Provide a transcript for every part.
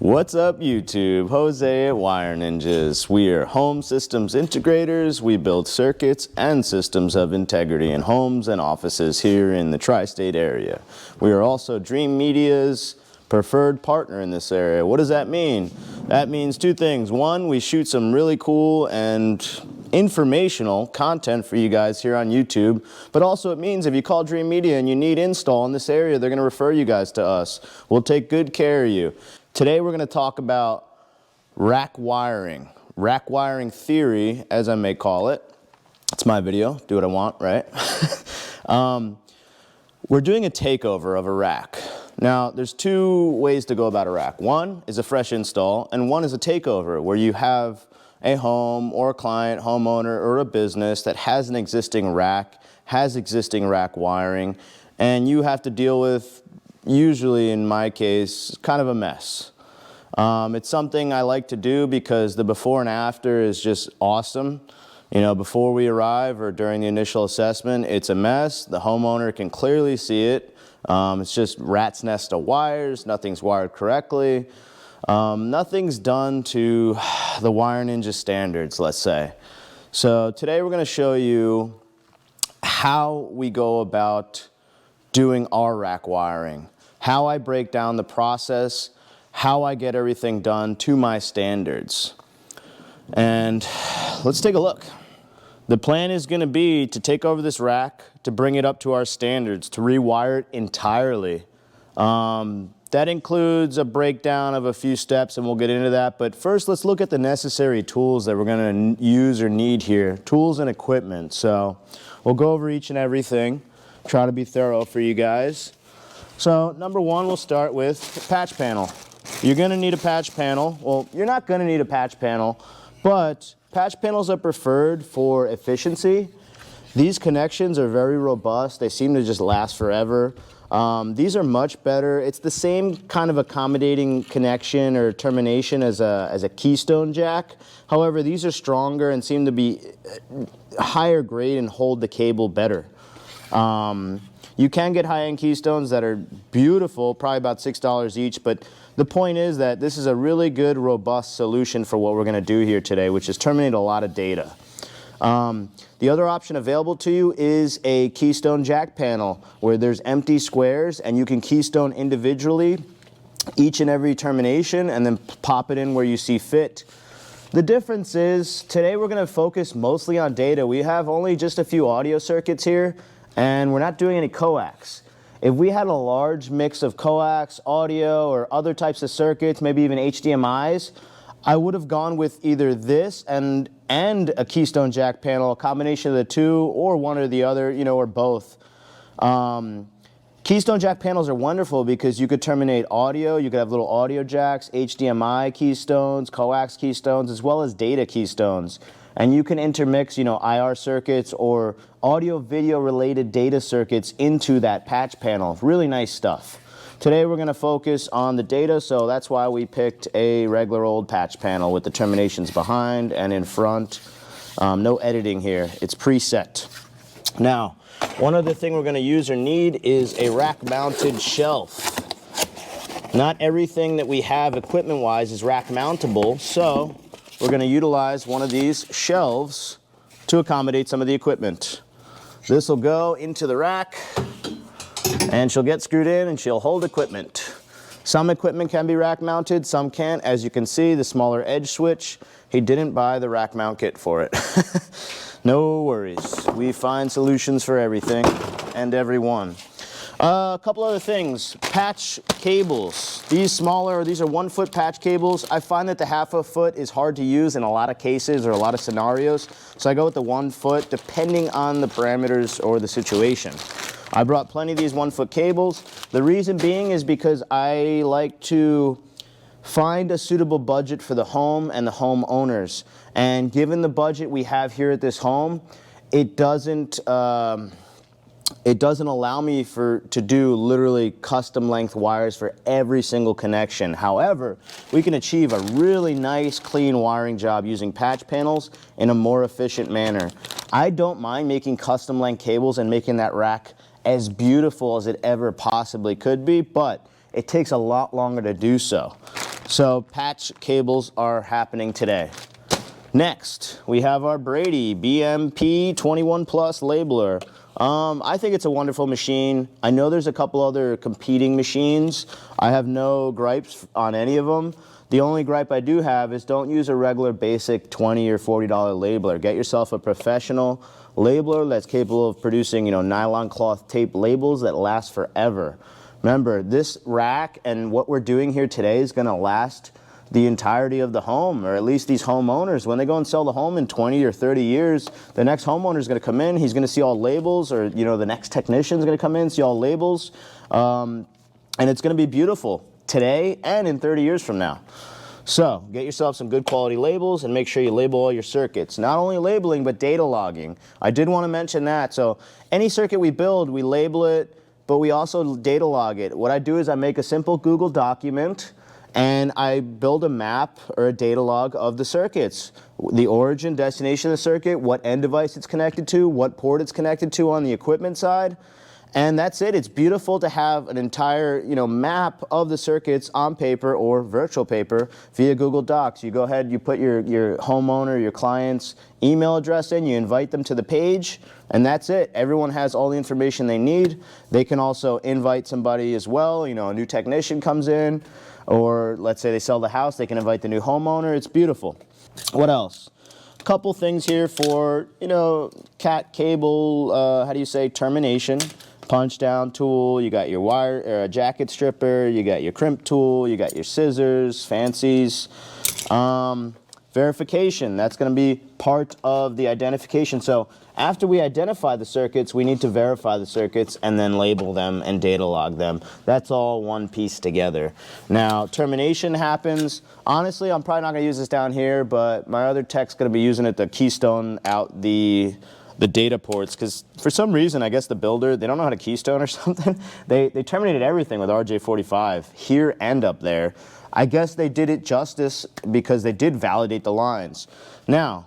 What's up YouTube? Jose at Wire Ninjas. We are home systems integrators. We build circuits and systems of integrity in homes and offices here in the tri-state area. We are also Dreamedia's preferred partner in this area. What does that mean? That means two things. One, we shoot some really cool and informational content for you guys here on YouTube, but also it means if you call Dreamedia and you need install in this area, they're going to refer you guys to us. We'll take good care of you. Today we're going to talk about rack wiring theory, as I may call it. It's my video, do what I want, right? We're doing a takeover of a rack. Now, there's two ways to go about a rack. One is a fresh install, and one is a takeover, where you have a home or a client, homeowner, or a business that has an existing rack, has existing rack wiring, and you have to deal with, usually in my case, kind of a mess. It's something I like to do because the before and after is just awesome. You know, before we arrive or during the initial assessment, it's a mess. The homeowner can clearly see it. It's just rat's nest of wires, nothing's wired correctly. Nothing's done to the Wire Ninja standards, let's say. So today we're going to show you how we go about doing our rack wiring, how I break down the process, how I get everything done to my standards. And let's take a look. The plan is going to be to take over this rack, to bring it up to our standards, to rewire it entirely. That includes a breakdown of a few steps, and we'll get into that. But first, let's look at the necessary tools that we're going to use or need here, tools and equipment. So we'll go over each and everything, try to be thorough for you guys. So number one, we'll start with the patch panel. You're going to need a patch panel. Well, you're not going to need a patch panel, but patch panels are preferred for efficiency. These connections are very robust. They seem to just last forever. These are much better. It's the same kind of accommodating connection or termination as a keystone jack. However, these are stronger and seem to be higher grade and hold the cable better. You can get high-end keystones that are beautiful, probably about $6 each, but the point is that this is a really good, robust solution for what we're going to do here today, which is terminate a lot of data. The other option available to you is a keystone jack panel where there's empty squares and you can keystone individually each and every termination and then pop it in where you see fit. The difference is today we're going to focus mostly on data. We have only just a few audio circuits here and we're not doing any coax. If we had a large mix of coax, audio, or other types of circuits, maybe even HDMIs, I would have gone with either this and a keystone jack panel, a combination of the two, or one or the other, you know, or both. Keystone jack panels are wonderful because you could terminate audio, you could have little audio jacks, HDMI keystones, coax keystones, as well as data keystones. And you can intermix, you know, IR circuits or audio-video related data circuits into that patch panel. Really nice stuff. Today we're going to focus on the data, so that's why we picked a regular old patch panel with the terminations behind and in front. No editing here. It's preset. Now, one other thing we're going to use or need is a rack-mounted shelf. Not everything that we have equipment-wise is rack-mountable, so we're going to utilize one of these shelves to accommodate some of the equipment. This will go into the rack and she'll get screwed in and she'll hold equipment. Some equipment can be rack mounted, some can't. As you can see, the smaller edge switch, he didn't buy the rack mount kit for it. No worries. We find solutions for everything and everyone. A couple other things. Patch cables. These are 1 foot patch cables. I find that the 1/2 foot is hard to use in a lot of cases or a lot of scenarios. So I go with the 1 foot depending on the parameters or the situation. I brought plenty of these 1 foot cables. The reason being is because I like to find a suitable budget for the home and the homeowners. And given the budget we have here at this home, it doesn't allow me to do literally custom length wires for every single connection. However, we can achieve a really nice clean wiring job using patch panels in a more efficient manner. I don't mind making custom length cables and making that rack as beautiful as it ever possibly could be, but it takes a lot longer to do so. So patch cables are happening today. Next, we have our Brady BMP 21 Plus labeler. I think it's a wonderful machine. I know there's a couple other competing machines. I have no gripes on any of them. The only gripe I do have is don't use a regular basic $20 or $40 labeler. Get yourself a professional labeler that's capable of producing, nylon cloth tape labels that last forever. Remember, this rack and what we're doing here today is going to last the entirety of the home, or at least these homeowners. When they go and sell the home in 20 or 30 years, the next homeowner is going to come in, he's going to see all labels, or the next technician is going to come in, see all labels, and it's going to be beautiful today and in 30 years from now. So get yourself some good quality labels and make sure you label all your circuits. Not only labeling, but data logging. I did want to mention that. So any circuit we build, we label it, but we also data log it. What I do is I make a simple Google document and I build a map or a data log of the circuits. The origin, destination of the circuit, what end device it's connected to, what port it's connected to on the equipment side. And that's it. It's beautiful to have an entire, map of the circuits on paper or virtual paper via Google Docs. You go ahead, you put your homeowner, your client's email address in, you invite them to the page, and that's it. Everyone has all the information they need. They can also invite somebody as well. A new technician comes in, or let's say they sell the house, they can invite the new homeowner. It's beautiful. What else? A couple things here for, cat cable, termination. Punch down tool, you got your wire, jacket stripper, you got your crimp tool, you got your scissors, fancies. Verification, that's going to be part of the identification. So after we identify the circuits, we need to verify the circuits and then label them and data log them. That's all one piece together. Now, termination happens. Honestly, I'm probably not going to use this down here, but my other tech's going to be using it to keystone out the data ports, because for some reason, I guess the builder, they don't know how to keystone or something. They terminated everything with RJ45 here and up there. I guess they did it justice because they did validate the lines. Now,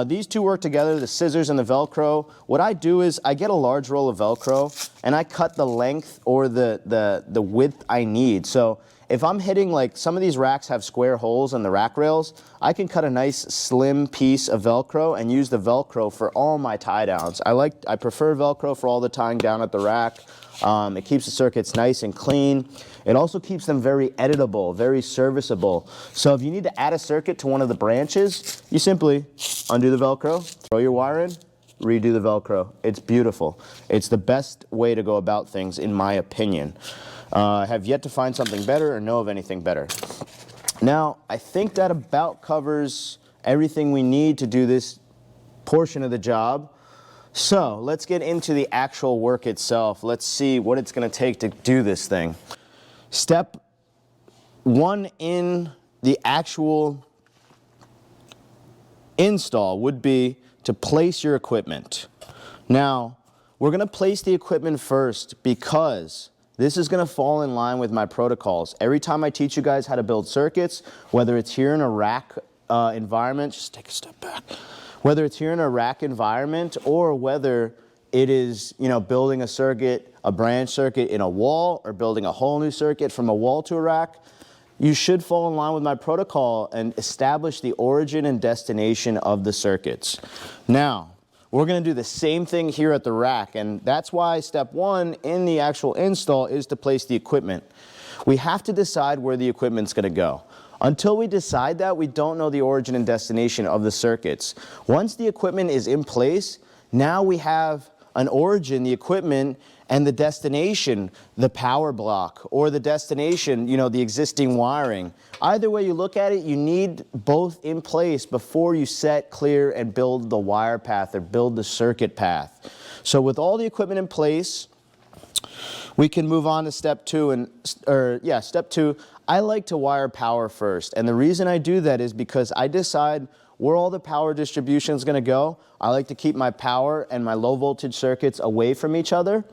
these two work together, the scissors and the Velcro. What I do is I get a large roll of Velcro and I cut the length or the width I need. So if I'm hitting, like, some of these racks have square holes in the rack rails, I can cut a nice slim piece of Velcro and use the Velcro for all my tie downs. I prefer Velcro for all the tying down at the rack. It keeps the circuits nice and clean. It also keeps them very editable, very serviceable. So if you need to add a circuit to one of the branches, you simply undo the Velcro, throw your wire in, redo the Velcro. It's beautiful. It's the best way to go about things, in my opinion. I have yet to find something better or know of anything better. Now, I think that about covers everything we need to do this portion of the job. So let's get into the actual work itself. Let's see what it's going to take to do this thing. Step one in the actual install would be to place your equipment. Now, we're going to place the equipment first because this is going to fall in line with my protocols. Every time I teach you guys how to build circuits, whether it's here in a rack environment, just take a step back. Whether it's here in a rack environment or whether it is, building a circuit, a branch circuit in a wall, or building a whole new circuit from a wall to a rack, you should fall in line with my protocol and establish the origin and destination of the circuits. Now, we're going to do the same thing here at the rack, and that's why step one in the actual install is to place the equipment. We have to decide where the equipment's going to go. Until we decide that, we don't know the origin and destination of the circuits. Once the equipment is in place, now we have an origin, the equipment, and the destination, the power block, or the destination, the existing wiring. Either way you look at it, you need both in place before you set, clear, and build the wire path or build the circuit path. So with all the equipment in place, we can move on to step two. Step two, I like to wire power first. And the reason I do that is because I decide where all the power distribution is going to go. I like to keep my power and my low voltage circuits away from each other.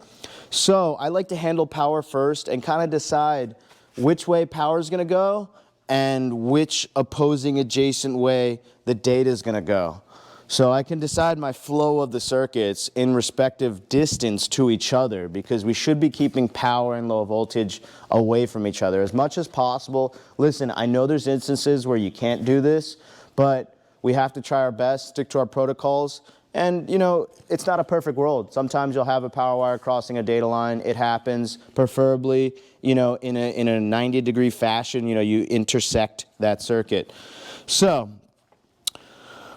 So I like to handle power first and kind of decide which way power is going to go and which opposing adjacent way the data is going to go. So I can decide my flow of the circuits in respective distance to each other, because we should be keeping power and low voltage away from each other as much as possible. Listen, I know there's instances where you can't do this, but we have to try our best, stick to our protocols. And, you know, it's not a perfect world. Sometimes you'll have a power wire crossing a data line. It happens, preferably, you know, in a 90-degree fashion. You know, you intersect that circuit. So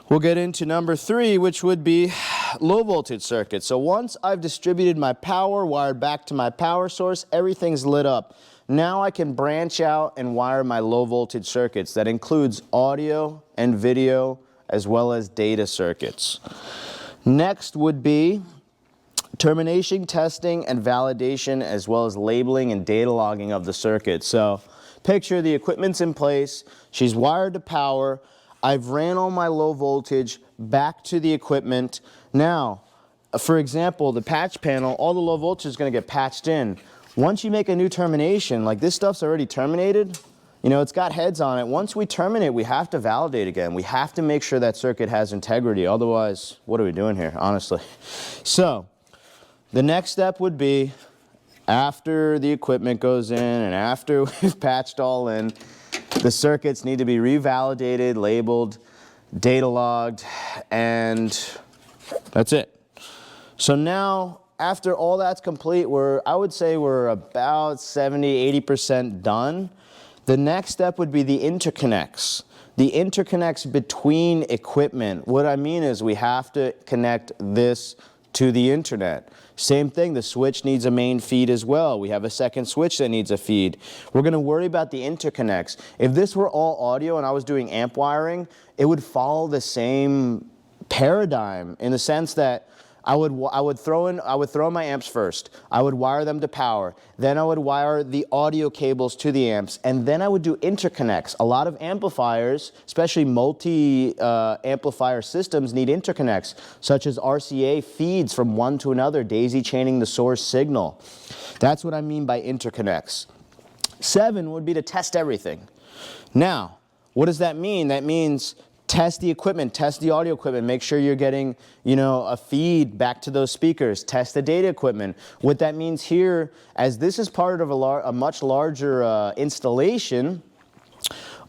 we'll get into number 3, which would be low voltage circuits. So once I've distributed my power, wired back to my power source, everything's lit up. Now I can branch out and wire my low voltage circuits. That includes audio and video, as well as data circuits. Next would be termination, testing, and validation, as well as labeling and data logging of the circuit. So picture the equipment's in place, she's wired to power, I've ran all my low voltage back to the equipment. Now, for example, the patch panel, all the low voltage is going to get patched in. Once you make a new termination, like this stuff's already terminated, you know, it's got heads on it. Once we terminate, we have to validate again. We have to make sure that circuit has integrity. Otherwise, what are we doing here, honestly? So the next step would be, after the equipment goes in and after we've patched all in, the circuits need to be revalidated, labeled, data logged, and that's it. So now, after all that's complete, I would say we're about 70–80% done. The next step would be the interconnects. The interconnects between equipment. What I mean is we have to connect this to the internet. Same thing, the switch needs a main feed as well. We have a second switch that needs a feed. We're going to worry about the interconnects. If this were all audio and I was doing amp wiring, it would follow the same paradigm, in the sense that I would throw in my amps first. I would wire them to power. Then I would wire the audio cables to the amps, and then I would do interconnects. A lot of amplifiers, especially multi-amplifier systems, need interconnects, such as RCA feeds from one to another, daisy chaining the source signal. That's what I mean by interconnects. 7 would be to test everything. Now, what does that mean? That means test the equipment, test the audio equipment, make sure you're getting, you know, a feed back to those speakers, test the data equipment. What that means here, as this is part of a much larger installation,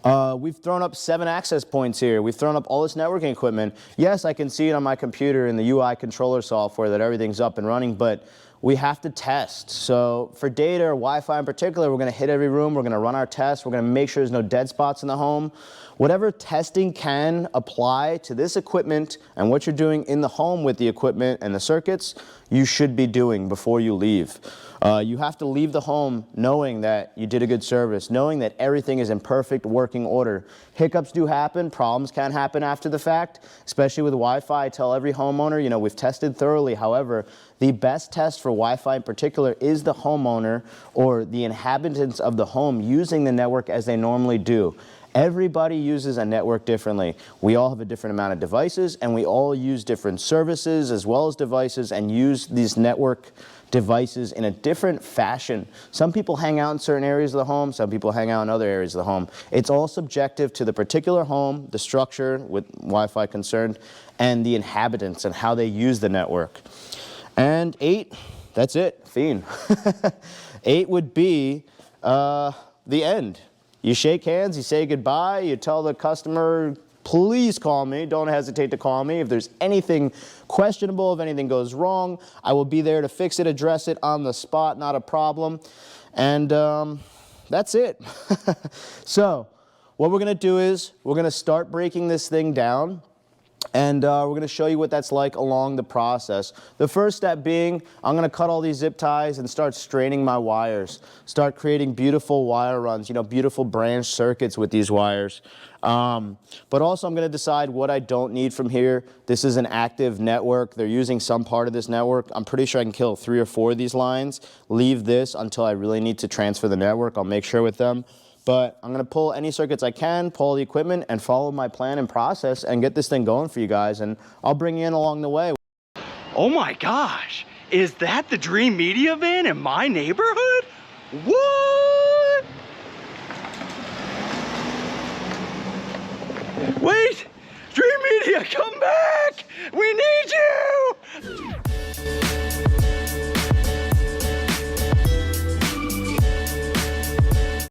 we've thrown up 7 access points here. We've thrown up all this networking equipment. Yes, I can see it on my computer in the UI controller software that everything's up and running, but we have to test. So for data or Wi-Fi in particular, we're going to hit every room, we're going to run our tests, we're going to make sure there's no dead spots in the home. Whatever testing can apply to this equipment and what you're doing in the home with the equipment and the circuits, you should be doing before you leave. You have to leave the home knowing that you did a good service, knowing that everything is in perfect working order. Hiccups do happen, problems can happen after the fact, especially with Wi-Fi. I tell every homeowner, you know, we've tested thoroughly. However, the best test for Wi-Fi in particular is the homeowner or the inhabitants of the home using the network as they normally do. Everybody uses a network differently. We all have a different amount of devices, and we all use different services as well as devices and use these network devices in a different fashion. Some people hang out in certain areas of the home, some people hang out in other areas of the home. It's all subjective to the particular home, the structure with Wi-Fi concerned, and the inhabitants and how they use the network. And 8, that's it, fiend. 8 would be the end. You shake hands, you say goodbye, you tell the customer, please call me, don't hesitate to call me. If there's anything questionable, if anything goes wrong, I will be there to fix it, address it on the spot, not a problem. And that's it. So what we're going to do is we're going to start breaking this thing down. And we're going to show you what that's like along the process. The first step being, I'm going to cut all these zip ties and start straining my wires. Start creating beautiful wire runs, you know, beautiful branch circuits with these wires. But also I'm going to decide what I don't need from here. This is an active network. They're using some part of this network. I'm pretty sure I can kill 3 or 4 of these lines. Leave this until I really need to transfer the network. I'll make sure with them. But I'm going to pull any circuits I can, pull the equipment, and follow my plan and process and get this thing going for you guys. And I'll bring you in along the way. Oh my gosh, is that the Dreamedia van in my neighborhood? What? Wait, Dreamedia, come back! We need you!